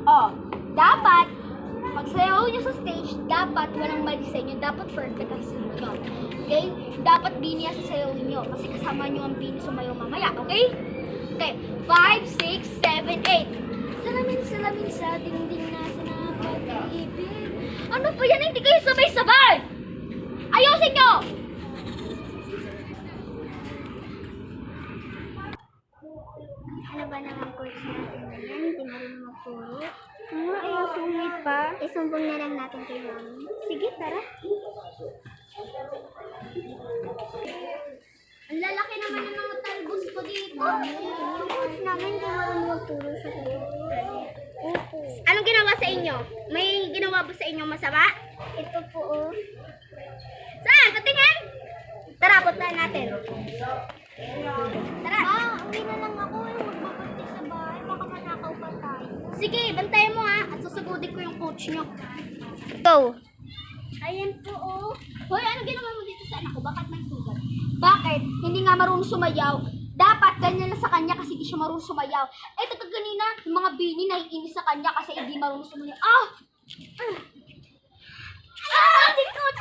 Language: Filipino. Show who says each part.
Speaker 1: Oh, dapat, pag sayaw nyo sa stage, dapat walang mali sa inyo. Dapat perfect ang sayaw nyo. Okay? Dapat bini ang sasayaw nyo. Kasi kasama nyo ang bini sumayaw mamaya. Okay? Okay. 5, 6, 7, 8. Salamin sa dingding na sinapag-ibig. Ano pa yan? Hindi kayo sabay-sabay! Ayusin nyo!
Speaker 2: Ano ba naman coach natin na yan? Hindi marunong magturo.
Speaker 1: Ay, sungit pa.
Speaker 2: Isumbong na lang natin kay mami.
Speaker 1: Sige, tara. Ang lalaki naman ng mga talbos ko dito.
Speaker 2: Yung coach namin hindi marunong magturo sa kanya. Opo.
Speaker 1: Anong ginawa sa inyo? May ginawa ba sa inyo masama?
Speaker 2: Ito po oh.
Speaker 1: Saan? Patingin? Tara, puntahan natin. Tara.
Speaker 2: Uwi na lang ako eh. Magbabati sa bahay. Baka manakaw pa tayo.
Speaker 1: Sige, bantayan mo ha. At susugudin ko yung coach nyo. Go.
Speaker 2: Ayan po oh.
Speaker 1: Hoy, anong ginawa mo dito sa anak ko? Bakit may sugat? Bakit? Hindi nga marunong sumayaw. Dapat ganyan na sa kanya kasi hindi siya marunong sumayaw. Eh, kanina, yung mga bini naiinis sa kanya kasi hindi marunong sumayaw. Ah! Si coach!